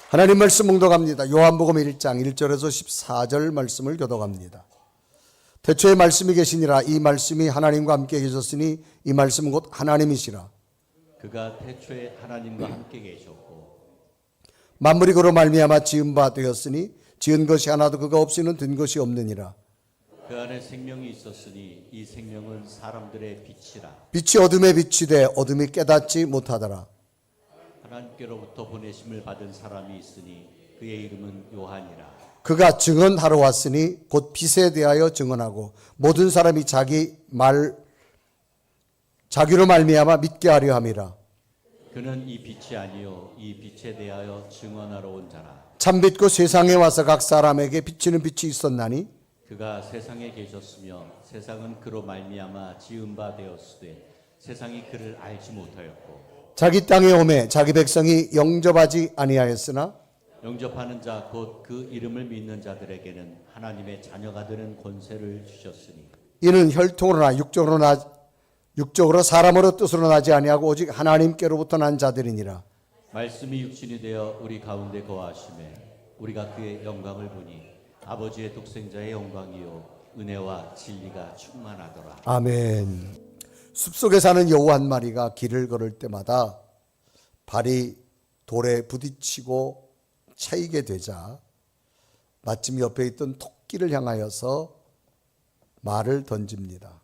하나님 말씀 묵독합니다. 요한복음 1장 1절에서 14절 말씀을 교독합니다. 태초에 말씀이 계시니라. 이 말씀이 하나님과 함께 계셨으니 이 말씀은 곧 하나님이시라. 그가 태초에 하나님과 함께 계셨고 만물이 그로 말미암아 지은 바 되었으니 지은 것이 하나도 그가 없이는 된 것이 없느니라. 그 안에 생명이 있었으니 이 생명은 사람들의 빛이라. 빛이 어둠에 빛이 돼 어둠이 깨닫지 못하더라. 하나님께로부터 보내심을 받은 사람이 있으니 그의 이름은 요한이라. 그가 증언하러 왔으니 곧 빛에 대하여 증언하고 모든 사람이 자기로 말미암아 믿게 하려 함이라. 그는 이 빛이 아니요 이 빛에 대하여 증언하러 온 자라. 참빛고 세상에 와서 각 사람에게 비치는 빛이 있었나니 그가 세상에 계셨으며 세상은 그로 말미암아 지은 바 되었으되 세상이 그를 알지 못하였고 자기 땅에 오매 자기 백성이 영접하지 아니하였으나 영접하는 자 곧 그 이름을 믿는 자들에게는 하나님의 자녀가 되는 권세를 주셨으니 이는 혈통으로나 육적으로 사람으로 뜻으로 나지 아니하고 오직 하나님께로부터 난 자들이니라. 말씀이 육신이 되어 우리 가운데 거하심에 우리가 그의 영광을 보니 아버지의 독생자의 영광이요 은혜와 진리가 충만하더라. 아멘. 숲속에 사는 여우 한 마리가 길을 걸을 때마다 발이 돌에 부딪히고 차이게 되자 마침 옆에 있던 토끼를 향하여서 말을 던집니다.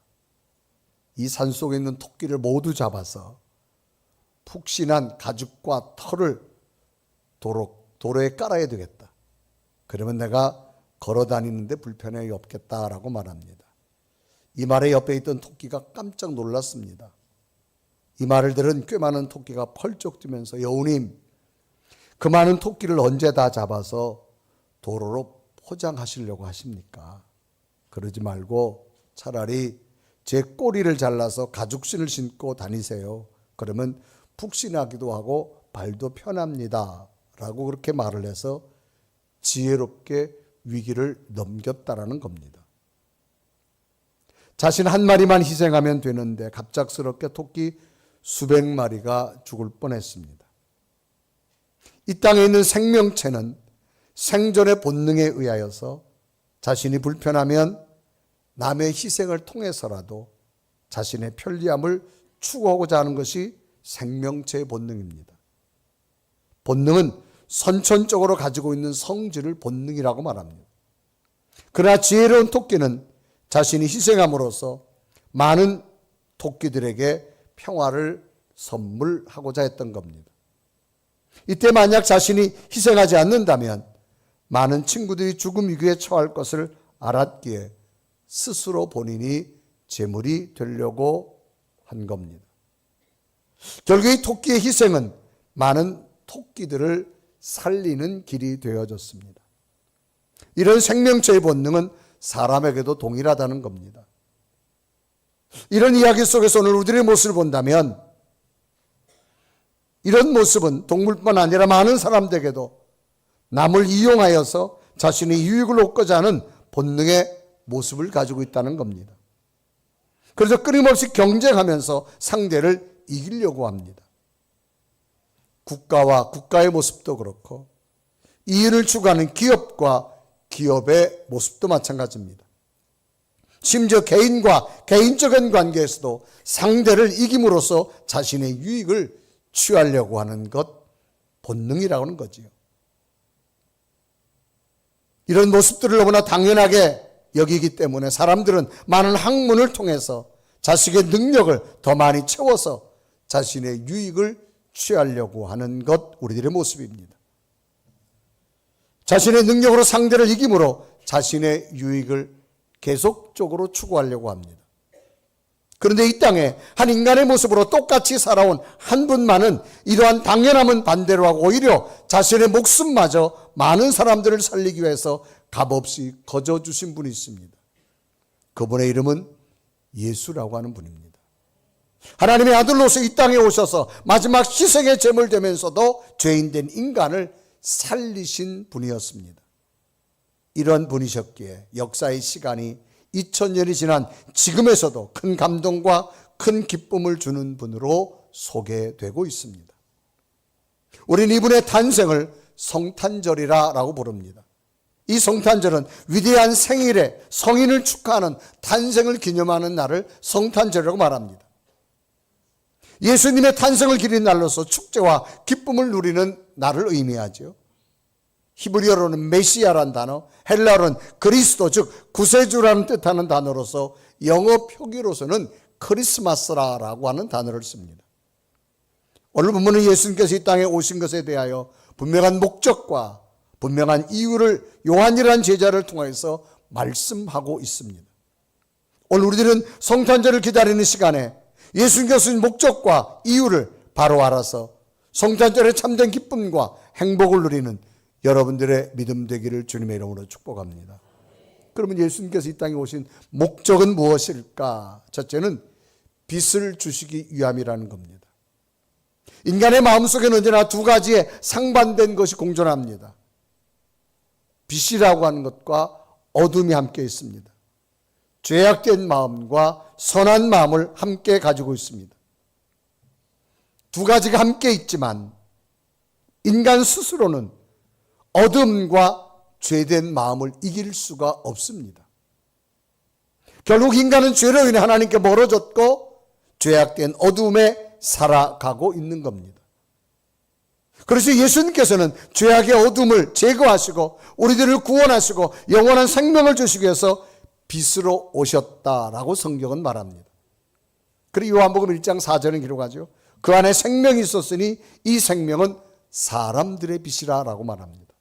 이 산속에 있는 토끼를 모두 잡아서 푹신한 가죽과 털을 도로에 깔아야 되겠다. 그러면 내가 걸어 다니는데 불편함이 없겠다라고 말합니다. 이 말에 옆에 있던 토끼가 깜짝 놀랐습니다. 이 말을 들은 꽤 많은 토끼가 펄쩍 뛰면서 여우님, 그 많은 토끼를 언제 다 잡아서 도로로 포장하시려고 하십니까? 그러지 말고 차라리 제 꼬리를 잘라서 가죽신을 신고 다니세요. 그러면 푹신하기도 하고 발도 편합니다. 라고 그렇게 말을 해서 지혜롭게 위기를 넘겼다라는 겁니다. 자신 한 마리만 희생하면 되는데 갑작스럽게 토끼 수백 마리가 죽을 뻔했습니다. 이 땅에 있는 생명체는 생존의 본능에 의하여서 자신이 불편하면 남의 희생을 통해서라도 자신의 편리함을 추구하고자 하는 것이 생명체의 본능입니다. 본능은 선천적으로 가지고 있는 성질을 본능이라고 말합니다. 그러나 지혜로운 토끼는 자신이 희생함으로써 많은 토끼들에게 평화를 선물하고자 했던 겁니다. 이때 만약 자신이 희생하지 않는다면 많은 친구들이 죽음 위기에 처할 것을 알았기에 스스로 본인이 제물이 되려고 한 겁니다. 결국 이 토끼의 희생은 많은 토끼들을 살리는 길이 되어졌습니다. 이런 생명체의 본능은 사람에게도 동일하다는 겁니다. 이런 이야기 속에서 오늘 우리의 모습을 본다면 이런 모습은 동물뿐 아니라 많은 사람들에게도 남을 이용하여서 자신의 유익을 얻고자 하는 본능의 모습을 가지고 있다는 겁니다. 그래서 끊임없이 경쟁하면서 상대를 이기려고 합니다. 국가와 국가의 모습도 그렇고 이윤을 추구하는 기업과 기업의 모습도 마찬가지입니다. 심지어 개인과 개인적인 관계에서도 상대를 이김으로써 자신의 유익을 취하려고 하는 것, 본능이라고 하는 거지요. 이런 모습들을 너무나 당연하게 여기기 때문에 사람들은 많은 학문을 통해서 자식의 능력을 더 많이 채워서 자신의 유익을 취하려고 하는 것, 우리들의 모습입니다. 자신의 능력으로 상대를 이김으로 자신의 유익을 계속적으로 추구하려고 합니다. 그런데 이 땅에 한 인간의 모습으로 똑같이 살아온 한 분만은 이러한 당연함은 반대로 하고 오히려 자신의 목숨마저 많은 사람들을 살리기 위해서 값없이 거저주신 분이 있습니다. 그분의 이름은 예수라고 하는 분입니다. 하나님의 아들로서 이 땅에 오셔서 마지막 희생의 제물 되면서도 죄인된 인간을 살리신 분이었습니다. 이런 분이셨기에 역사의 시간이 2000년이 지난 지금에서도 큰 감동과 큰 기쁨을 주는 분으로 소개되고 있습니다. 우리는 이분의 탄생을 성탄절이라고 부릅니다. 이 성탄절은 위대한 생일에 성인을 축하하는 탄생을 기념하는 날을 성탄절이라고 말합니다. 예수님의 탄생을 기린 날로서 축제와 기쁨을 누리는 날을 의미하죠. 히브리어로는 메시아라는 단어, 헬라어로는 그리스도 즉 구세주라는 뜻하는 단어로서 영어 표기로서는 크리스마스라고 하는 단어를 씁니다. 오늘 본문은 예수님께서 이 땅에 오신 것에 대하여 분명한 목적과 분명한 이유를 요한이라는 제자를 통해서 말씀하고 있습니다. 오늘 우리들은 성탄절을 기다리는 시간에 예수님께서 목적과 이유를 바로 알아서 성탄절의 참된 기쁨과 행복을 누리는 여러분들의 믿음 되기를 주님의 이름으로 축복합니다. 그러면 예수님께서 이 땅에 오신 목적은 무엇일까? 첫째는 빛을 주시기 위함이라는 겁니다. 인간의 마음속에는 언제나 두 가지의 상반된 것이 공존합니다. 빛이라고 하는 것과 어둠이 함께 있습니다. 죄악된 마음과 선한 마음을 함께 가지고 있습니다. 두 가지가 함께 있지만 인간 스스로는 어둠과 죄된 마음을 이길 수가 없습니다. 결국 인간은 죄로 인해 하나님께 멀어졌고 죄악된 어둠에 살아가고 있는 겁니다. 그래서 예수님께서는 죄악의 어둠을 제거하시고 우리들을 구원하시고 영원한 생명을 주시기 위해서 빛으로 오셨다라고 성경은 말합니다. 그리고 요한복음 1장 4절은 기록하죠. 그 안에 생명이 있었으니 이 생명은 사람들의 빛이라고 말합니다.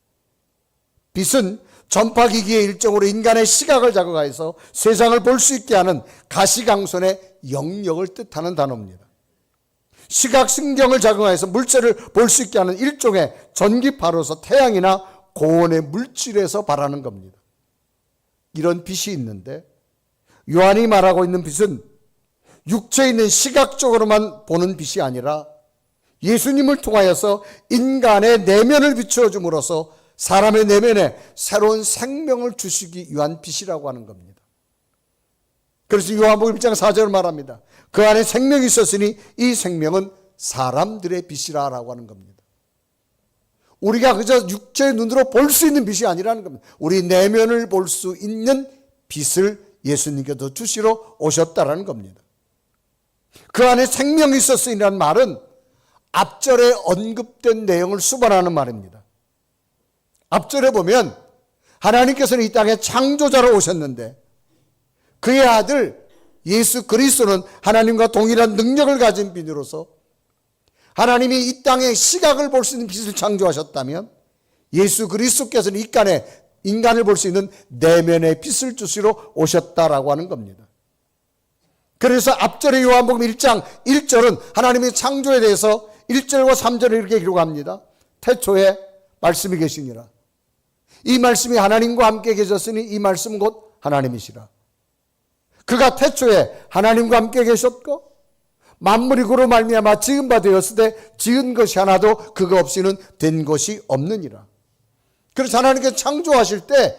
빛은 전파기기의 일종으로 인간의 시각을 자극해서 세상을 볼 수 있게 하는 가시광선의 영역을 뜻하는 단어입니다. 시각신경을 작용해서 물체를 볼 수 있게 하는 일종의 전기파로서 태양이나 고온의 물질에서 발하는 겁니다. 이런 빛이 있는데 요한이 말하고 있는 빛은 육체에 있는 시각적으로만 보는 빛이 아니라 예수님을 통하여서 인간의 내면을 비추어 줌으로써 사람의 내면에 새로운 생명을 주시기 위한 빛이라고 하는 겁니다. 그래서 요한복음 1장 4절을 말합니다. 그 안에 생명이 있었으니 이 생명은 사람들의 빛이라고 하는 겁니다. 우리가 그저 육체의 눈으로 볼 수 있는 빛이 아니라는 겁니다. 우리 내면을 볼 수 있는 빛을 예수님께서 주시러 오셨다라는 겁니다. 그 안에 생명이 있었으니라는 말은 앞절에 언급된 내용을 수반하는 말입니다. 앞절에 보면 하나님께서는 이 땅에 창조자로 오셨는데 그의 아들 예수 그리스도는 하나님과 동일한 능력을 가진 빛으로서 하나님이 이 땅에 시각을 볼 수 있는 빛을 창조하셨다면 예수 그리스도께서는 인간을 볼 수 있는 내면의 빛을 주시러 오셨다라고 하는 겁니다. 그래서 앞절의 요한복음 1장 1절은 하나님의 창조에 대해서 1절과 3절을 이렇게 기록합니다. 태초에 말씀이 계시니라. 이 말씀이 하나님과 함께 계셨으니 이 말씀은 곧 하나님이시라. 그가 태초에 하나님과 함께 계셨고 만물이 그로 말미암아 지은 바 되었으되 지은 것이 하나도 그가 없이는 된 것이 없느니라. 그래서 하나님께서 창조하실 때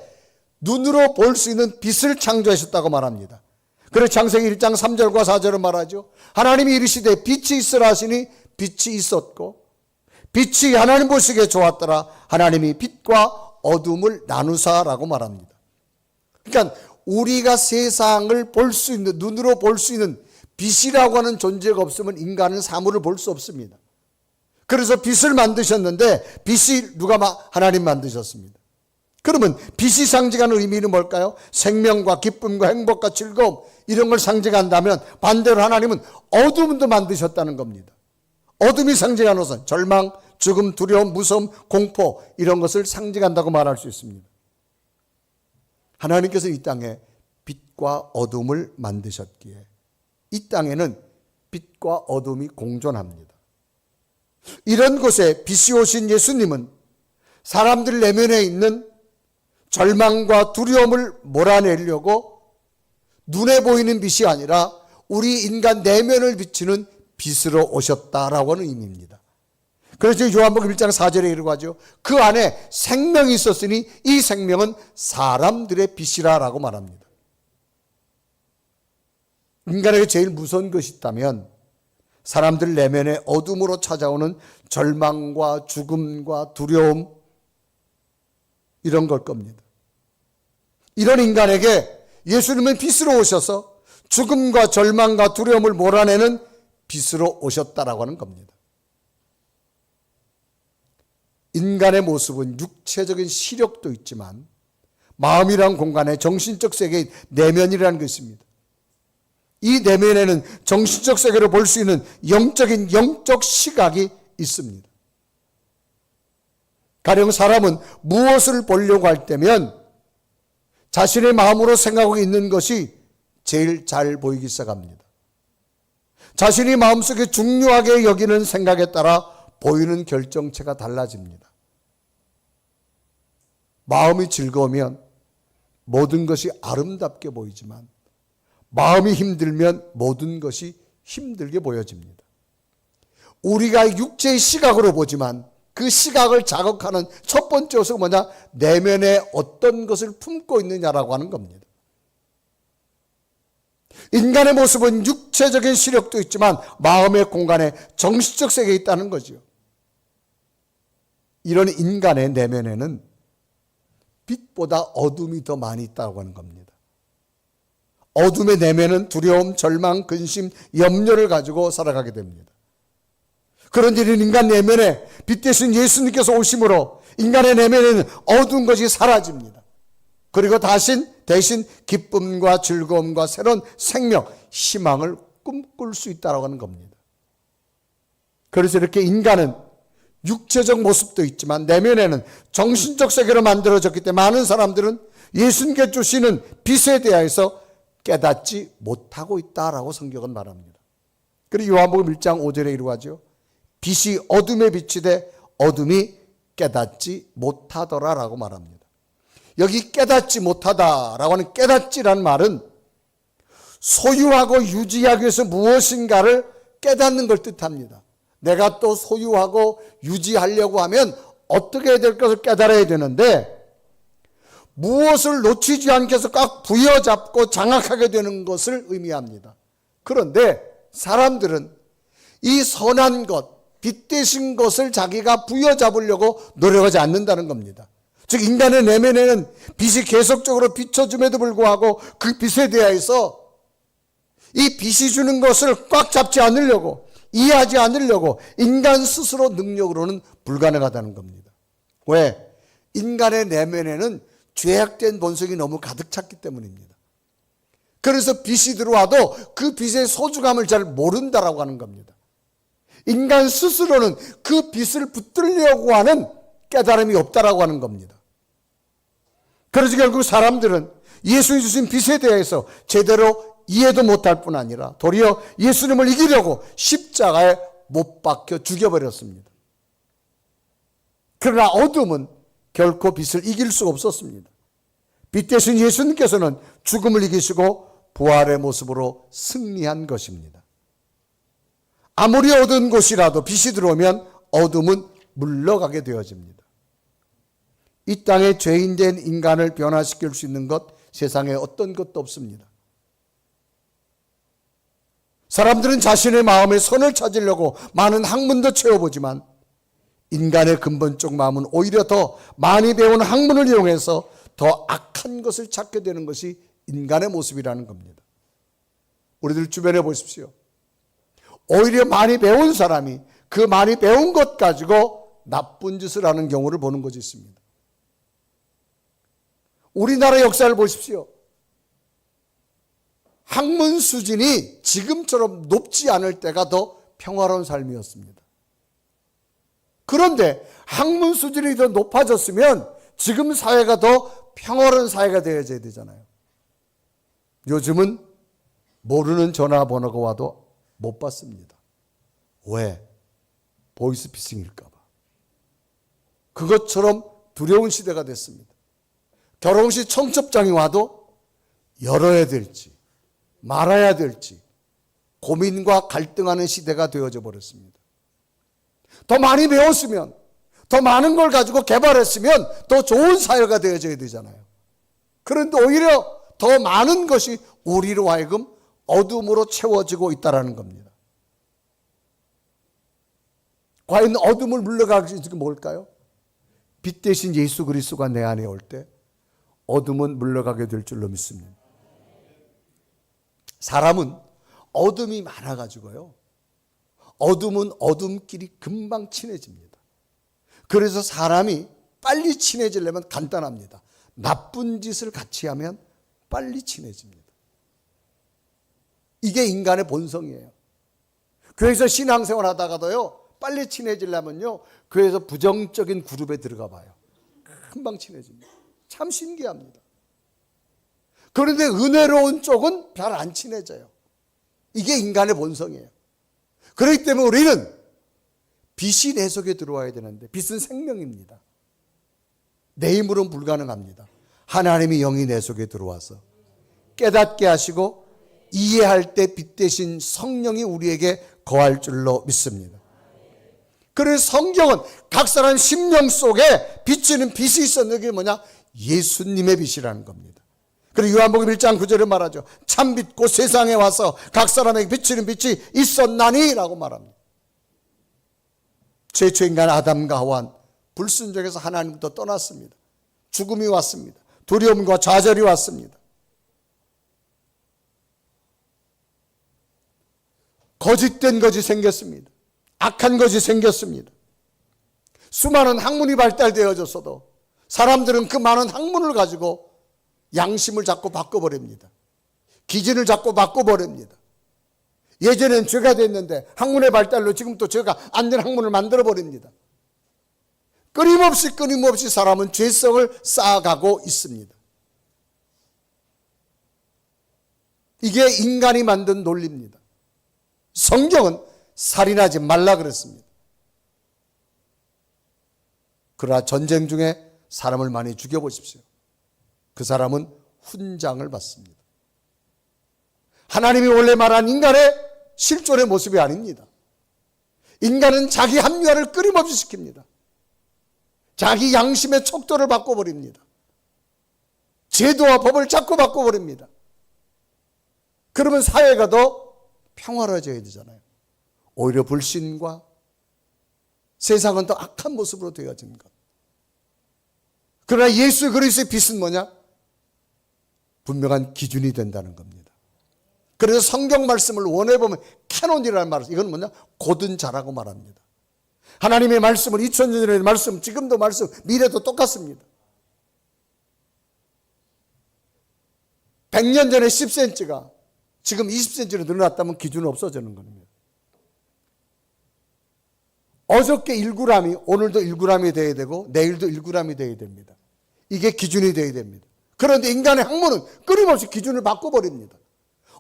눈으로 볼 수 있는 빛을 창조하셨다고 말합니다. 그래서 창세기 1장 3절과 4절은 말하죠. 하나님이 이르시되 빛이 있으라 하시니 빛이 있었고 빛이 하나님 보시기에 좋았더라. 하나님이 빛과 어둠을 나누사라고 말합니다. 그러니까 우리가 세상을 볼 수 있는, 눈으로 볼 수 있는 빛이라고 하는 존재가 없으면 인간은 사물을 볼 수 없습니다. 그래서 빛을 만드셨는데 빛이 하나님 만드셨습니다. 그러면 빛이 상징하는 의미는 뭘까요? 생명과 기쁨과 행복과 즐거움 이런 걸 상징한다면 반대로 하나님은 어둠도 만드셨다는 겁니다. 어둠이 상징하는 것은 절망, 죽음, 두려움, 무서움, 공포 이런 것을 상징한다고 말할 수 있습니다. 하나님께서 이 땅에 빛과 어둠을 만드셨기에 이 땅에는 빛과 어둠이 공존합니다. 이런 곳에 빛이 오신 예수님은 사람들 내면에 있는 절망과 두려움을 몰아내려고 눈에 보이는 빛이 아니라 우리 인간 내면을 비추는 빛으로 오셨다라고 하는 의미입니다. 그래서 요한복음 1장 4절에 이르고 하죠. 그 안에 생명이 있었으니 이 생명은 사람들의 빛이라고 말합니다. 인간에게 제일 무서운 것이 있다면 사람들 내면의 어둠으로 찾아오는 절망과 죽음과 두려움 이런 걸 겁니다. 이런 인간에게 예수님은 빛으로 오셔서 죽음과 절망과 두려움을 몰아내는 빛으로 오셨다라고 하는 겁니다. 인간의 모습은 육체적인 시력도 있지만 마음이란 공간에 정신적 세계인 내면이라는 것입니다. 이 내면에는 정신적 세계를 볼 수 있는 영적 시각이 있습니다. 가령 사람은 무엇을 보려고 할 때면 자신의 마음으로 생각하고 있는 것이 제일 잘 보이기 시작합니다. 자신이 마음속에 중요하게 여기는 생각에 따라 보이는 결정체가 달라집니다. 마음이 즐거우면 모든 것이 아름답게 보이지만 마음이 힘들면 모든 것이 힘들게 보여집니다. 우리가 육체의 시각으로 보지만 그 시각을 자극하는 첫 번째 요소가 뭐냐? 내면에 어떤 것을 품고 있느냐라고 하는 겁니다. 인간의 모습은 육체적인 시력도 있지만 마음의 공간에 정신적 세계에 있다는 거죠. 이런 인간의 내면에는 빛보다 어둠이 더 많이 있다고 하는 겁니다. 어둠의 내면은 두려움, 절망, 근심, 염려를 가지고 살아가게 됩니다. 그런데 이런 인간 내면에 빛 대신 예수님께서 오심으로 인간의 내면에는 어두운 것이 사라집니다. 그리고 대신 기쁨과 즐거움과 새로운 생명, 희망을 꿈꿀 수 있다고 하는 겁니다. 그래서 이렇게 인간은 육체적 모습도 있지만 내면에는 정신적 세계로 만들어졌기 때문에 많은 사람들은 예수님께 주시는 빛에 대해서 깨닫지 못하고 있다라고 성경은 말합니다. 그리고 요한복음 1장 5절에 이루어 하죠. 빛이 어둠에 비치되 어둠이 깨닫지 못하더라라고 말합니다. 여기 깨닫지 못하다라고 하는 깨닫지라는 말은 소유하고 유지하기 위해서 무엇인가를 깨닫는 걸 뜻합니다. 내가 또 소유하고 유지하려고 하면 어떻게 해야 될 것을 깨달아야 되는데 무엇을 놓치지 않게 해서 꽉 부여잡고 장악하게 되는 것을 의미합니다. 그런데 사람들은 이 선한 것, 빛 대신 것을 자기가 부여잡으려고 노력하지 않는다는 겁니다. 즉 인간의 내면에는 빛이 계속적으로 비춰줌에도 불구하고 그 빛에 대해서 이 빛이 주는 것을 꽉 잡지 않으려고 이해하지 않으려고 인간 스스로 능력으로는 불가능하다는 겁니다. 왜? 인간의 내면에는 죄악된 본성이 너무 가득 찼기 때문입니다. 그래서 빛이 들어와도 그 빛의 소중함을 잘 모른다라고 하는 겁니다. 인간 스스로는 그 빛을 붙들려고 하는 깨달음이 없다라고 하는 겁니다. 그래서 결국 사람들은 예수님이 주신 빛에 대해서 제대로 이해도 못할 뿐 아니라 도리어 예수님을 이기려고 십자가에 못 박혀 죽여버렸습니다. 그러나 어둠은 결코 빛을 이길 수가 없었습니다. 빛 대신 예수님께서는 죽음을 이기시고 부활의 모습으로 승리한 것입니다. 아무리 어두운 곳이라도 빛이 들어오면 어둠은 물러가게 되어집니다. 이 땅에 죄인된 인간을 변화시킬 수 있는 것 세상에 어떤 것도 없습니다. 사람들은 자신의 마음의 선을 찾으려고 많은 학문도 채워보지만 인간의 근본적 마음은 오히려 더 많이 배운 학문을 이용해서 더 악한 것을 찾게 되는 것이 인간의 모습이라는 겁니다. 우리들 주변에 보십시오. 오히려 많이 배운 사람이 그 많이 배운 것 가지고 나쁜 짓을 하는 경우를 보는 것이 있습니다. 우리나라 역사를 보십시오. 학문 수준이 지금처럼 높지 않을 때가 더 평화로운 삶이었습니다. 그런데 학문 수준이 더 높아졌으면 지금 사회가 더 평화로운 사회가 되어져야 되잖아요. 요즘은 모르는 전화번호가 와도 못 받습니다. 왜? 보이스피싱일까 봐. 그것처럼 두려운 시대가 됐습니다. 결혼식 청첩장이 와도 열어야 될지 말아야 될지 고민과 갈등하는 시대가 되어져 버렸습니다. 더 많이 배웠으면 더 많은 걸 가지고 개발했으면 더 좋은 사회가 되어져야 되잖아요. 그런데 오히려 더 많은 것이 우리로 하여금 어둠으로 채워지고 있다는 겁니다. 과연 어둠을 물러가기 뭘까요? 빛 대신 예수 그리스도가 내 안에 올 때 어둠은 물러가게 될 줄로 믿습니다. 사람은 어둠이 많아가지고요, 어둠은 어둠끼리 금방 친해집니다. 그래서 사람이 빨리 친해지려면 간단합니다. 나쁜 짓을 같이 하면 빨리 친해집니다. 이게 인간의 본성이에요. 교회에서 신앙생활 하다가도요, 빨리 친해지려면요, 교회에서 부정적인 그룹에 들어가 봐요. 금방 친해집니다. 참 신기합니다. 그런데 은혜로운 쪽은 잘 안 친해져요. 이게 인간의 본성이에요. 그렇기 때문에 우리는 빛이 내 속에 들어와야 되는데, 빛은 생명입니다. 내 힘으로는 불가능합니다. 하나님이 영이 내 속에 들어와서 깨닫게 하시고 이해할 때 빛 대신 성령이 우리에게 거할 줄로 믿습니다. 그래서 성경은 각 사람 심령 속에 비치는 빛이 있었는데, 그게 뭐냐? 예수님의 빛이라는 겁니다. 그리고 요한복음 1장 9절에 말하죠. 참빛 곧 세상에 와서 각 사람에게 비치는 빛이 있었나니 라고 말합니다. 최초 인간 아담과 하와는 불순종에서 하나님부터 떠났습니다. 죽음이 왔습니다. 두려움과 좌절이 왔습니다. 거짓된 것이 생겼습니다. 악한 것이 생겼습니다. 수많은 학문이 발달되어졌어도 사람들은 그 많은 학문을 가지고 양심을 자꾸 바꿔버립니다. 기준을 자꾸 바꿔버립니다. 예전엔 죄가 됐는데 학문의 발달로 지금 또 죄가 안 된 학문을 만들어버립니다. 끊임없이 사람은 죄성을 쌓아가고 있습니다. 이게 인간이 만든 논리입니다. 성경은 살인하지 말라 그랬습니다. 그러나 전쟁 중에 사람을 많이 죽여보십시오. 그 사람은 훈장을 받습니다. 하나님이 원래 말한 인간의 실존의 모습이 아닙니다. 인간은 자기 합리화를 끊임없이 시킵니다. 자기 양심의 척도를 바꿔버립니다. 제도와 법을 자꾸 바꿔버립니다. 그러면 사회가 더 평화로워져야 되잖아요. 오히려 불신과 세상은 더 악한 모습으로 되어진 것. 그러나 예수 그리스도의 빛은 뭐냐? 분명한 기준이 된다는 겁니다. 그래서 성경 말씀을 원해보면 캐논이라는 말을, 이건 뭐냐? 고든 자라고 말합니다. 하나님의 말씀은 2000년 전의 말씀, 지금도 말씀, 미래도 똑같습니다. 100년 전에 10cm가 지금 20cm로 늘어났다면 기준은 없어지는 겁니다. 어저께 1g이 오늘도 1g이 돼야 되고 내일도 1g이 돼야 됩니다. 이게 기준이 돼야 됩니다. 그런데 인간의 학문은 끊임없이 기준을 바꿔버립니다.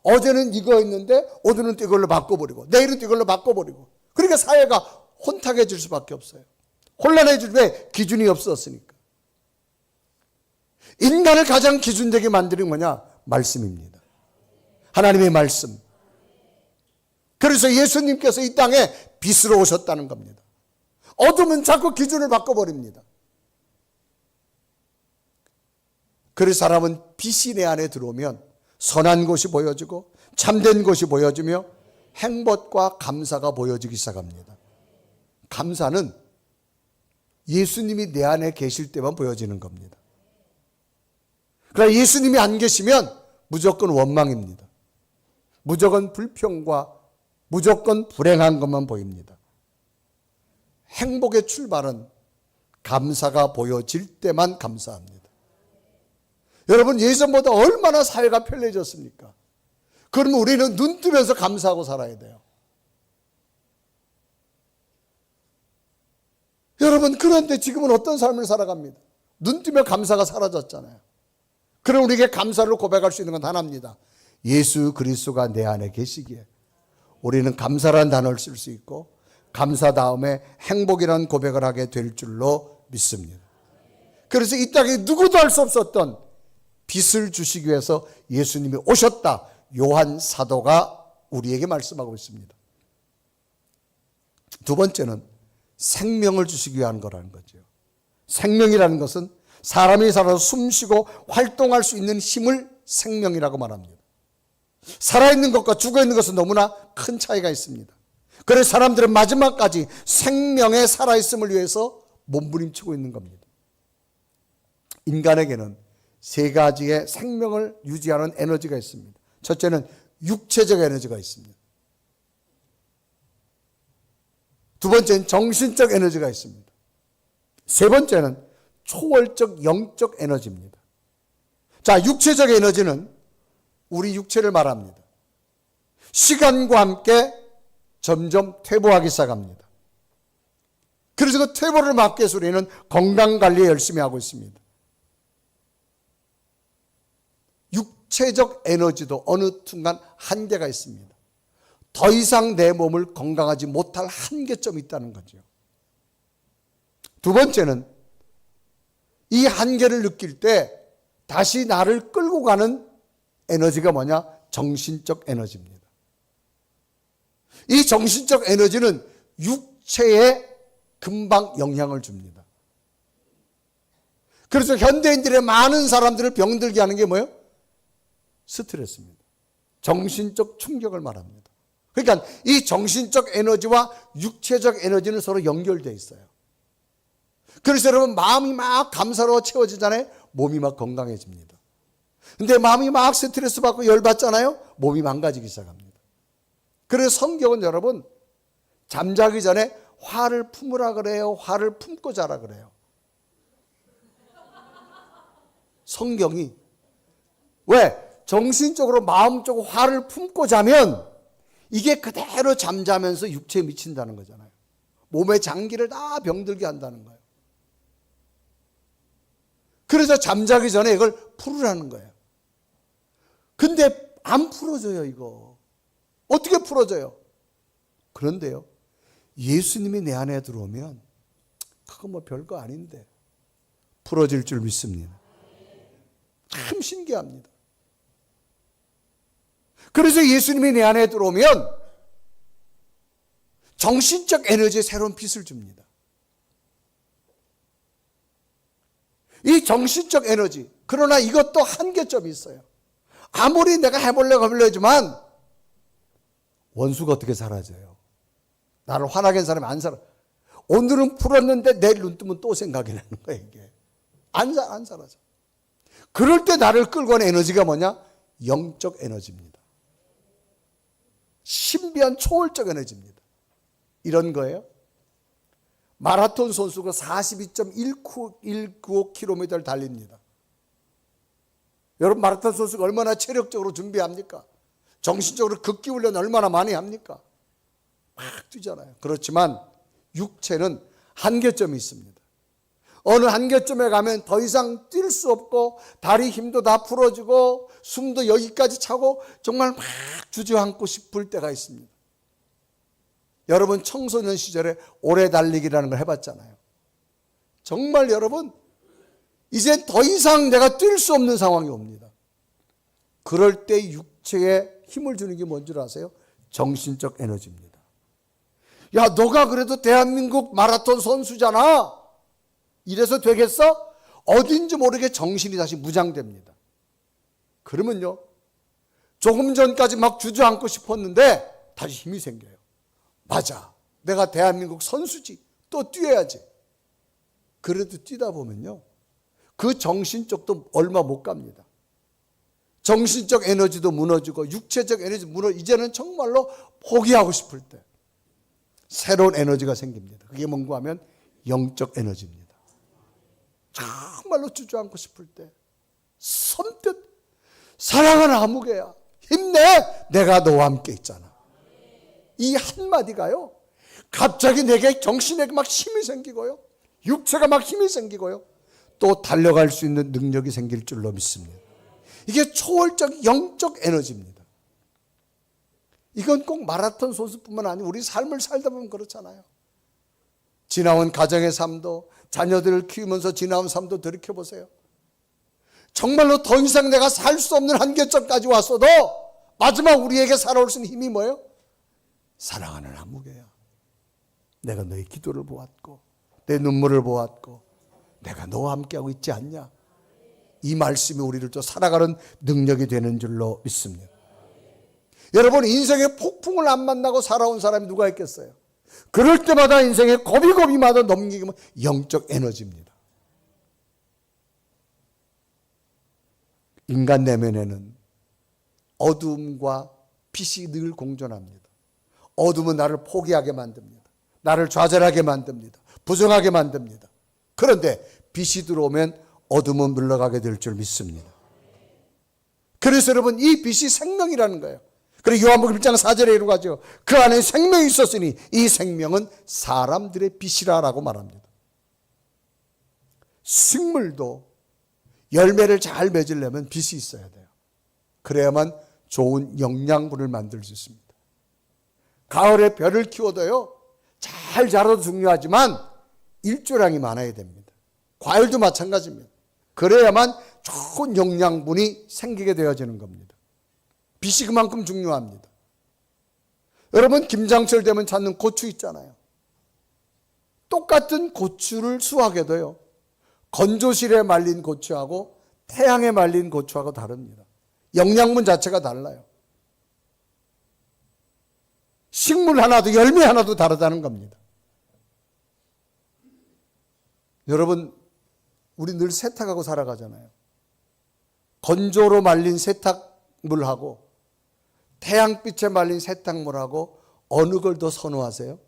어제는 이거였는데 오늘은 또 이걸로 바꿔버리고 내일은 또 이걸로 바꿔버리고, 그러니까 사회가 혼탁해질 수밖에 없어요. 혼란해질 때 기준이 없었으니까. 인간을 가장 기준되게 만드는 뭐냐? 말씀입니다. 하나님의 말씀. 그래서 예수님께서 이 땅에 빛으로 오셨다는 겁니다. 어둠은 자꾸 기준을 바꿔버립니다. 그래서 사람은 빛이 내 안에 들어오면 선한 것이 보여지고 참된 것이 보여지며 행복과 감사가 보여지기 시작합니다. 감사는 예수님이 내 안에 계실 때만 보여지는 겁니다. 그러나 예수님이 안 계시면 무조건 원망입니다. 무조건 불평과 무조건 불행한 것만 보입니다. 행복의 출발은 감사가 보여질 때만 감사합니다. 여러분, 예전보다 얼마나 사회가 편리해졌습니까? 그러면 우리는 눈 뜨면서 감사하고 살아야 돼요. 여러분, 그런데 지금은 어떤 삶을 살아갑니다. 눈 뜨면 감사가 사라졌잖아요. 그럼 우리에게 감사를 고백할 수 있는 건 하나입니다. 예수 그리스도가 내 안에 계시기에 우리는 감사라는 단어를 쓸 수 있고 감사 다음에 행복이라는 고백을 하게 될 줄로 믿습니다. 그래서 이 땅에 누구도 할 수 없었던 빛을 주시기 위해서 예수님이 오셨다. 요한 사도가 우리에게 말씀하고 있습니다. 두 번째는 생명을 주시기 위한 거라는 거죠. 생명이라는 것은 사람이 살아서 숨쉬고 활동할 수 있는 힘을 생명이라고 말합니다. 살아있는 것과 죽어있는 것은 너무나 큰 차이가 있습니다. 그래서 사람들은 마지막까지 생명의 살아있음을 위해서 몸부림치고 있는 겁니다. 인간에게는 세 가지의 생명을 유지하는 에너지가 있습니다. 첫째는 육체적 에너지가 있습니다. 두 번째는 정신적 에너지가 있습니다. 세 번째는 초월적 영적 에너지입니다. 자, 육체적 에너지는 우리 육체를 말합니다. 시간과 함께 점점 퇴보하기 시작합니다. 그래서 그 퇴보를 막기 위해서 우리는 건강관리에 열심히 하고 있습니다. 육체적 에너지도 어느 순간 한계가 있습니다. 더 이상 내 몸을 건강하지 못할 한계점이 있다는 거죠. 두 번째는 이 한계를 느낄 때 다시 나를 끌고 가는 에너지가 뭐냐? 정신적 에너지입니다. 이 정신적 에너지는 육체에 금방 영향을 줍니다. 그래서 현대인들의 많은 사람들을 병들게 하는 게 뭐예요? 스트레스입니다. 정신적 충격을 말합니다. 그러니까 이 정신적 에너지와 육체적 에너지는 서로 연결되어 있어요. 그래서 여러분 마음이 막 감사로 채워지잖아요. 몸이 막 건강해집니다. 근데 마음이 막 스트레스 받고 열받잖아요. 몸이 망가지기 시작합니다. 그래서 성경은 여러분 잠자기 전에 화를 품으라 그래요? 화를 품고 자라 그래요? 성경이 왜? 정신적으로 마음적으로 화를 품고 자면 이게 그대로 잠자면서 육체에 미친다는 거잖아요. 몸의 장기를 다 병들게 한다는 거예요. 그래서 잠자기 전에 이걸 풀으라는 거예요. 근데 안 풀어져요, 이거. 어떻게 풀어져요? 그런데요, 예수님이 내 안에 들어오면 그거 뭐 별거 아닌데 풀어질 줄 믿습니다. 참 신기합니다. 그래서 예수님이 내 안에 들어오면 정신적 에너지에 새로운 빛을 줍니다. 이 정신적 에너지, 그러나 이것도 한계점이 있어요. 아무리 내가 해보려고 하지만 원수가 어떻게 사라져요? 나를 화나게 한 사람이 안 살아. 오늘은 풀었는데 내일 눈 뜨면 또 생각이 나는 거야, 이게. 안 사라져. 그럴 때 나를 끌고 가는 에너지가 뭐냐? 영적 에너지입니다. 신비한 초월적 에너지입니다. 이런 거예요. 마라톤 선수가 42.195km를 달립니다. 여러분 마라톤 선수가 얼마나 체력적으로 준비합니까? 정신적으로 극기 훈련 얼마나 많이 합니까? 막 뛰잖아요. 그렇지만 육체는 한계점이 있습니다. 어느 한계점에 가면 더 이상 뛸 수 없고 다리 힘도 다 풀어지고 숨도 여기까지 차고 정말 막 주저앉고 싶을 때가 있습니다. 여러분 청소년 시절에 오래 달리기라는 걸 해봤잖아요. 정말 여러분 이제 더 이상 내가 뛸 수 없는 상황이 옵니다. 그럴 때 육체에 힘을 주는 게 뭔 줄 아세요? 정신적 에너지입니다. 야, 너가 그래도 대한민국 마라톤 선수잖아. 이래서 되겠어? 어딘지 모르게 정신이 다시 무장됩니다. 그러면요, 조금 전까지 막 주저앉고 싶었는데 다시 힘이 생겨요. 맞아, 내가 대한민국 선수지. 또 뛰어야지. 그래도 뛰다 보면요, 그 정신적도 얼마 못 갑니다. 정신적 에너지도 무너지고 육체적 에너지 이제는 정말로 포기하고 싶을 때 새로운 에너지가 생깁니다. 그게 뭔가 하면 영적 에너지입니다. 정말로 주저앉고 싶을 때 선뜻 사랑하는 아무개야, 힘내, 내가 너와 함께 있잖아. 이 한마디가요, 갑자기 내게 정신에 막 힘이 생기고요, 육체가 막 힘이 생기고요, 또 달려갈 수 있는 능력이 생길 줄로 믿습니다. 이게 초월적 영적 에너지입니다. 이건 꼭 마라톤 선수뿐만 아니고 우리 삶을 살다 보면 그렇잖아요. 지나온 가정의 삶도, 자녀들을 키우면서 지나온 삶도 돌이켜보세요. 정말로 더 이상 내가 살 수 없는 한계점까지 왔어도 마지막 우리에게 살아올 수 있는 힘이 뭐예요? 사랑하는 아무개야, 내가 너의 기도를 보았고 내 눈물을 보았고 내가 너와 함께하고 있지 않냐. 이 말씀이 우리를 또 살아가는 능력이 되는 줄로 믿습니다. 여러분, 인생의 폭풍을 안 만나고 살아온 사람이 누가 있겠어요? 그럴 때마다 인생의 고비고비마다 넘기면 영적 에너지입니다. 인간 내면에는 어둠과 빛이 늘 공존합니다. 어둠은 나를 포기하게 만듭니다. 나를 좌절하게 만듭니다. 부정하게 만듭니다. 그런데 빛이 들어오면 어둠은 물러가게 될 줄 믿습니다. 그래서 여러분, 이 빛이 생명이라는 거예요. 그리고 요한복음 1장 4절에 이러고 하죠. 그 안에 생명이 있었으니 이 생명은 사람들의 빛이라라고 말합니다. 식물도 열매를 잘 맺으려면 빛이 있어야 돼요. 그래야만 좋은 영양분을 만들 수 있습니다. 가을에 벼를 키워도요, 잘 자라도 중요하지만 일조량이 많아야 됩니다. 과일도 마찬가지입니다. 그래야만 좋은 영양분이 생기게 되어지는 겁니다. 빛이 그만큼 중요합니다. 여러분, 김장철 되면 찾는 고추 있잖아요. 똑같은 고추를 수확해도요, 건조실에 말린 고추하고 태양에 말린 고추하고 다릅니다. 영양분 자체가 달라요. 식물 하나도 열매 하나도 다르다는 겁니다. 여러분, 우리 늘 세탁하고 살아가잖아요. 건조로 말린 세탁물하고 태양빛에 말린 세탁물하고 어느 걸 더 선호하세요?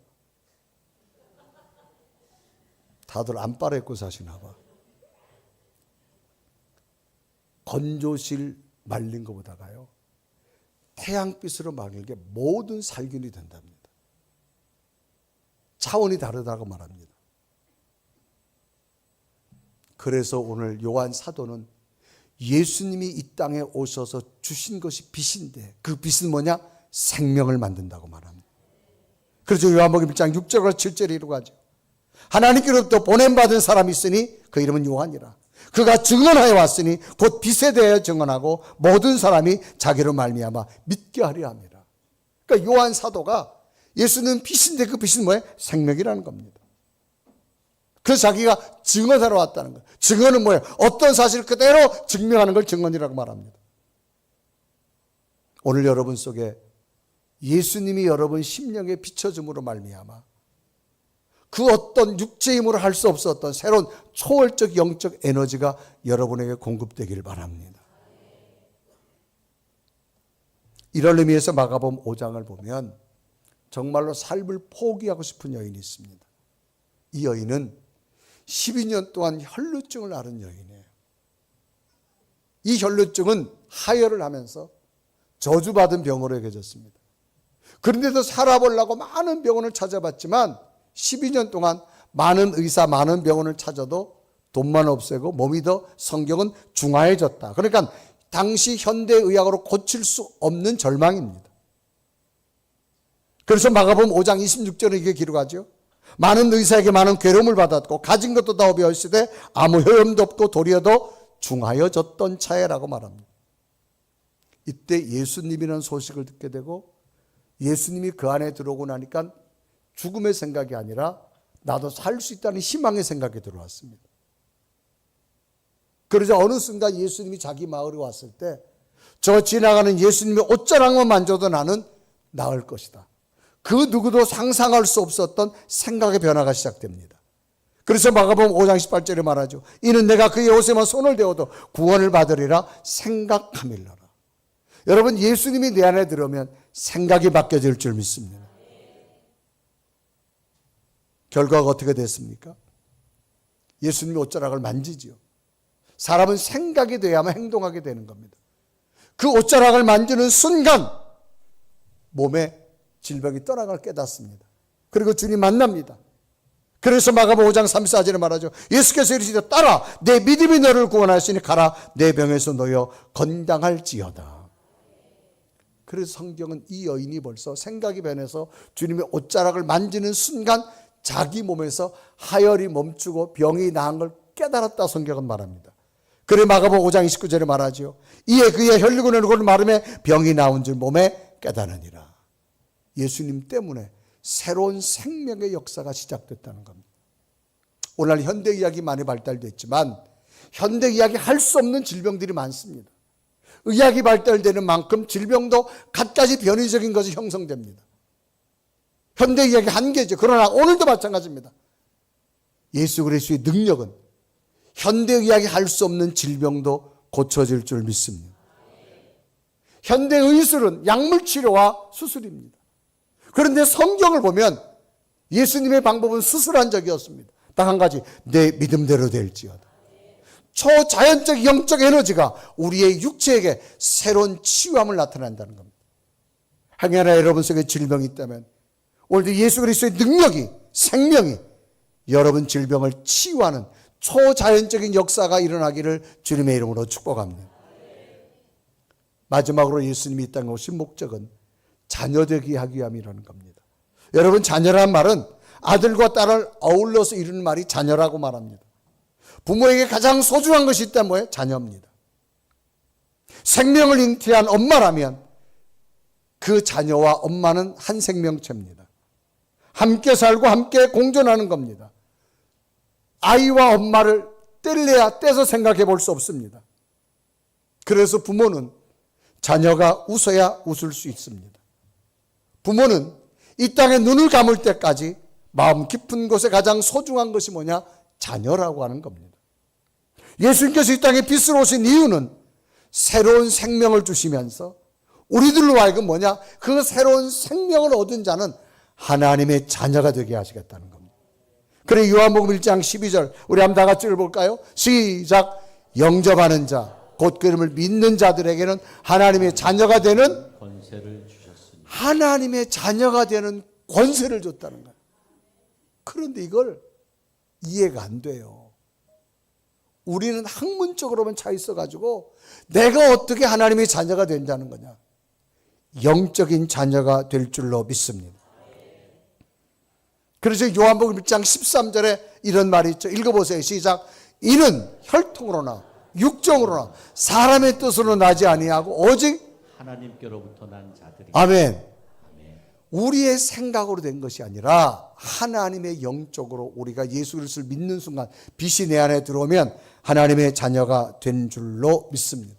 다들 안빨 입고 사시나 봐. 건조실 말린 것보다가요, 태양빛으로 말린 게 모든 살균이 된답니다. 차원이 다르다고 말합니다. 그래서 오늘 요한 사도는 예수님이 이 땅에 오셔서 주신 것이 빛인데 그 빛은 뭐냐? 생명을 만든다고 말합니다. 그래서 요한복음 1장 6절과 7절에 이루고 하죠. 하나님께로부터 보냄받은 사람이 있으니 그 이름은 요한이라. 그가 증언하여 왔으니 곧 빛에 대하여 증언하고 모든 사람이 자기로 말미암아 믿게 하려 합니다. 그러니까 요한 사도가 예수는 빛인데 그 빛은 뭐예요? 생명이라는 겁니다. 그래서 자기가 증언하러 왔다는 거예요. 증언은 뭐예요? 어떤 사실을 그대로 증명하는 걸 증언이라고 말합니다. 오늘 여러분 속에 예수님이 여러분 심령에 비춰줌으로 말미암아 그 어떤 육체의 힘으로 할 수 없었던 새로운 초월적 영적 에너지가 여러분에게 공급되기를 바랍니다. 이런 의미에서 마가복음 5장을 보면 정말로 삶을 포기하고 싶은 여인이 있습니다. 이 여인은 12년 동안 혈루증을 앓은 여인이에요. 이 혈루증은 하혈을 하면서 저주받은 병으로 여겨졌습니다. 그런데도 살아보려고 많은 병원을 찾아봤지만 12년 동안 많은 의사, 많은 병원을 찾아도 돈만 없애고 몸이 더 성경은 중화해졌다. 그러니까 당시 현대의학으로 고칠 수 없는 절망입니다. 그래서 마가복음 5장 26절에 이게 기록하죠. 많은 의사에게 많은 괴로움을 받았고 가진 것도 다 없이되 아무 효험도 없고 도리어도 중하여졌던 차에라고 말합니다. 이때 예수님이라는 소식을 듣게 되고 예수님이 그 안에 들어오고 나니까 죽음의 생각이 아니라 나도 살 수 있다는 희망의 생각이 들어왔습니다. 그러자 어느 순간 예수님이 자기 마을에 왔을 때 저 지나가는 예수님의 옷자락만 만져도 나는 나을 것이다. 그 누구도 상상할 수 없었던 생각의 변화가 시작됩니다. 그래서 마가복음 5장 18절에 말하죠. 이는 내가 그의 옷에만 손을 대어도 구원을 받으리라 생각함일러라. 여러분, 예수님이 내 안에 들어오면 생각이 바뀌어질 줄 믿습니다. 결과가 어떻게 됐습니까? 예수님이 옷자락을 만지지요. 사람은 생각이 돼야만 행동하게 되는 겁니다. 그 옷자락을 만지는 순간 몸에 질병이 떠나갈 깨닫습니다. 그리고 주님 만납니다. 그래서 마가복음 5장 34절에 말하죠. 예수께서 이르시되 따라 내 믿음이 너를 구원하시니 가라 내 병에서 놓여 건강할지어다. 그래서 성경은 이 여인이 벌써 생각이 변해서 주님의 옷자락을 만지는 순간 자기 몸에서 하혈이 멈추고 병이 나은 걸 깨달았다 성경은 말합니다. 그래 마가복음 5장 29절에 말하죠. 이에 그의 혈류근을 고는 마름에 병이 나온 줄 몸에 깨달으니라. 예수님 때문에 새로운 생명의 역사가 시작됐다는 겁니다. 오늘 현대의학이 많이 발달됐지만 현대의학이 할 수 없는 질병들이 많습니다. 의학이 발달되는 만큼 질병도 갖가지 변이적인 것이 형성됩니다. 현대의학의 한계죠. 그러나 오늘도 마찬가지입니다. 예수 그리스도의 능력은 현대의학이 할 수 없는 질병도 고쳐질 줄 믿습니다. 현대 의술은 약물 치료와 수술입니다. 그런데 성경을 보면 예수님의 방법은 수술한 적이 없습니다. 딱 한 가지, 내 믿음대로 될지어다. 초자연적 영적 에너지가 우리의 육체에게 새로운 치유함을 나타낸다는 겁니다. 행여나 여러분 속에 질병이 있다면 오늘도 예수 그리스도의 능력이, 생명이 여러분 질병을 치유하는 초자연적인 역사가 일어나기를 주님의 이름으로 축복합니다. 마지막으로 예수님이 이 땅에 오신 목적은 자녀되게 하기 위함이라는 겁니다. 여러분, 자녀란 말은 아들과 딸을 어울러서 이루는 말이 자녀라고 말합니다. 부모에게 가장 소중한 것이 있다면 뭐예요? 자녀입니다. 생명을 잉태한 엄마라면 그 자녀와 엄마는 한 생명체입니다. 함께 살고 함께 공존하는 겁니다. 아이와 엄마를 떼서 생각해 볼 수 없습니다. 그래서 부모는 자녀가 웃어야 웃을 수 있습니다. 부모는 이 땅에 눈을 감을 때까지 마음 깊은 곳에 가장 소중한 것이 뭐냐? 자녀라고 하는 겁니다. 예수님께서 이 땅에 빛으로 오신 이유는 새로운 생명을 주시면서 우리들로 하여금 뭐냐? 그 새로운 생명을 얻은 자는 하나님의 자녀가 되게 하시겠다는 겁니다. 그래 요한복음 1장 12절 우리 한번 다 같이 읽어볼까요? 시작. 영접하는 자 곧 그름을 믿는 자들에게는 하나님의 자녀가 되는 권세를 주셨으니. 하나님의 자녀가 되는 권세를 줬다는 거예요. 그런데 이걸 이해가 안 돼요. 우리는 학문적으로만 차 있어가지고 내가 어떻게 하나님의 자녀가 된다는 거냐. 영적인 자녀가 될 줄로 믿습니다. 그래서 요한복음 1장 13절에 이런 말이 있죠. 읽어보세요. 시작. 이는 혈통으로나 육정으로나 사람의 뜻으로 나지 아니하고 오직 하나님께로부터 난 자들이. 아멘. 우리의 생각으로 된 것이 아니라 하나님의 영적으로 우리가 예수 그리스도를 믿는 순간 빛이 내 안에 들어오면 하나님의 자녀가 된 줄로 믿습니다.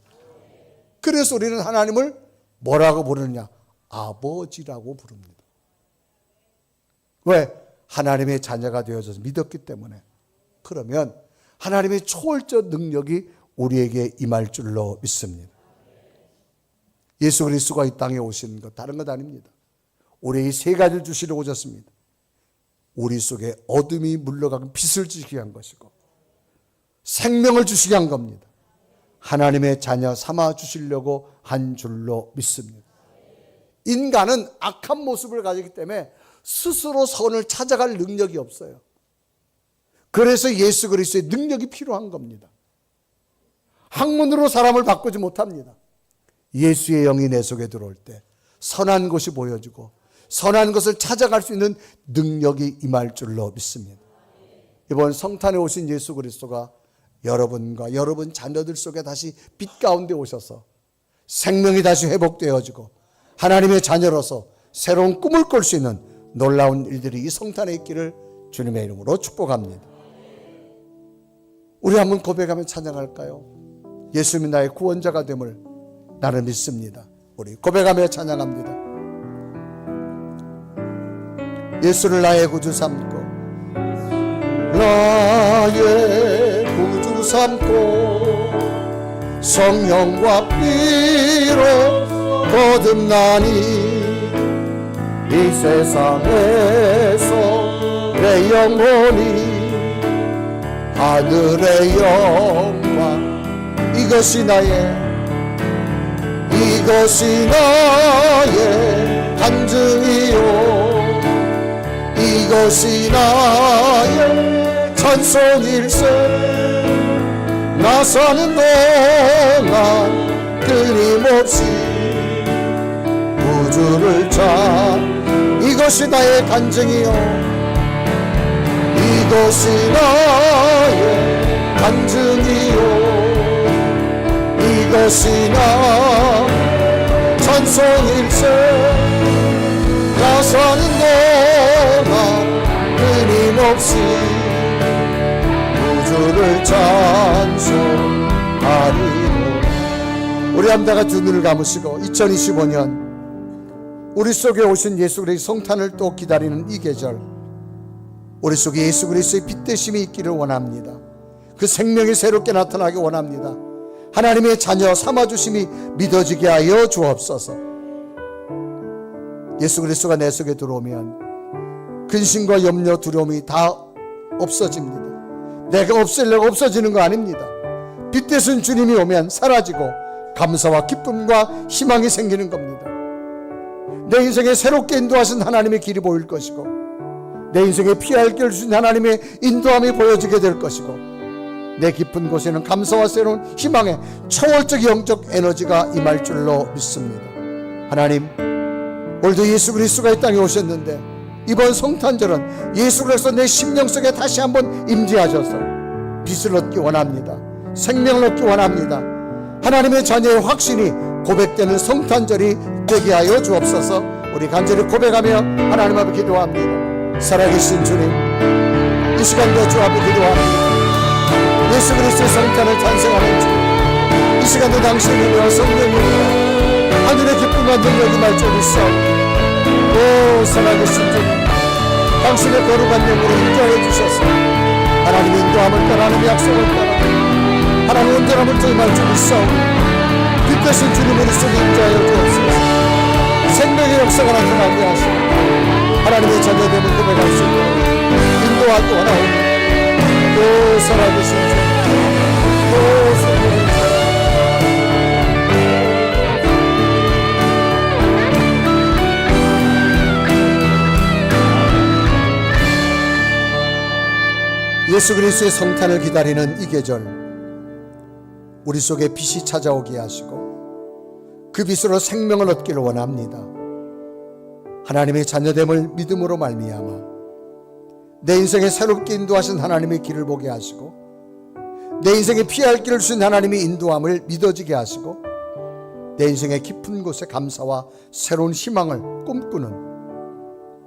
그래서 우리는 하나님을 뭐라고 부르느냐? 아버지라고 부릅니다. 왜? 하나님의 자녀가 되어져서 믿었기 때문에. 그러면 하나님의 초월적 능력이 우리에게 임할 줄로 믿습니다. 예수 그리스도가 이 땅에 오신 것 다른 것 아닙니다. 우리에게 세 가지를 주시려고 오셨습니다. 우리 속에 어둠이 물러가고 빛을 주시게 한 것이고 생명을 주시게 한 겁니다. 하나님의 자녀 삼아 주시려고 한 줄로 믿습니다. 인간은 악한 모습을 가지기 때문에 스스로 선을 찾아갈 능력이 없어요. 그래서 예수 그리스도의 능력이 필요한 겁니다. 학문으로 사람을 바꾸지 못합니다. 예수의 영이 내 속에 들어올 때 선한 것이 보여지고 선한 것을 찾아갈 수 있는 능력이 임할 줄로 믿습니다. 이번 성탄에 오신 예수 그리스도가 여러분과 여러분 자녀들 속에 다시 빛 가운데 오셔서 생명이 다시 회복되어지고 하나님의 자녀로서 새로운 꿈을 꿀 수 있는 놀라운 일들이 이 성탄에 있기를 주님의 이름으로 축복합니다. 우리 한번 고백하며 찬양할까요? 예수님이 나의 구원자가 됨을 나는 믿습니다. 우리 고백하며 찬양합니다. 예수를 나의 구주 삼고 나의 구주 삼고 성령과 피로 거듭나니 이 세상에서 내 영혼이 하늘의 영광 이것이 나의 간증이요 이것이 나의 찬송일세 나 사는 동안 끊임없이 우주를 이것이 나의 간증이요 이것이 나의 간증이요 이것이 나 찬송일세 나 사는 동안 끊임없이 우주를 찬송하리로. 우리 함 다 같이 눈을 감으시고 2025년 우리 속에 오신 예수 그리스도의 성탄을 또 기다리는 이 계절 우리 속에 예수 그리스도의 빛 되심이 있기를 원합니다. 그 생명이 새롭게 나타나기 원합니다. 하나님의 자녀 삼아주심이 믿어지게 하여 주옵소서. 예수 그리스도가 내 속에 들어오면 근심과 염려, 두려움이 다 없어집니다. 내가 없애려고 없어지는 거 아닙니다. 빛 되신 주님이 오면 사라지고 감사와 기쁨과 희망이 생기는 겁니다. 내 인생에 새롭게 인도하신 하나님의 길이 보일 것이고, 내 인생에 피할 길 주신 하나님의 인도함이 보여지게 될 것이고, 내 깊은 곳에는 감사와 새로운 희망의 초월적 영적 에너지가 임할 줄로 믿습니다. 하나님, 오늘도 예수 그리스도가 이 땅에 오셨는데 이번 성탄절은 예수 그리스도 내 심령 속에 다시 한번 임재하셔서 빛을 얻기 원합니다. 생명을 얻기 원합니다. 하나님의 자녀의 확신이 고백되는 성탄절이 되게 하여 주옵소서. 우리 간절히 고백하며 하나님 앞에 기도합니다. 살아계신 주님, 이 시간도 주 앞에 기도합니다. 예수 그리스도의 성탄을 탄생하는 주, 이 시간도 당신의 은혜와 성령의 은혜와 하늘의 기쁨과 능력이 말줄 있사옵니다. 오 살아계신 주님, 당신의 거룩한 영으로 인도하여 주셔서 하나님의 인도함을 따라, 하나님의 약속을 따라 하나님의 온전함을 통할 줄 있사옵니다. 빛 되신 주님 우리 속에 인도하여 주옵소서. 생명의 역사가 나타나게 하시고 하나님의 자녀됨을 고백할 수 있도록 인도하기 원하옵니다. 오 살아계신 주, 오 성령의 예수 그리스도의 성탄을 기다리는 이 계절, 우리 속에 빛이 찾아오게 하시고 그 빛으로 생명을 얻기를 원합니다. 하나님의 자녀됨을 믿음으로 말미암아 내 인생에 새롭게 인도하신 하나님의 길을 보게 하시고, 내 인생에 피할 길을 주신 하나님의 인도함을 믿어지게 하시고, 내 인생의 깊은 곳에 감사와 새로운 희망을 꿈꾸는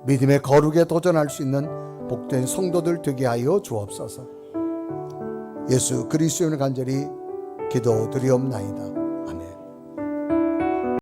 믿음의 거룩에 도전할 수 있는 복된 성도들 되게 하여 주옵소서. 예수 그리스도의 간절히 기도드리옵나이다.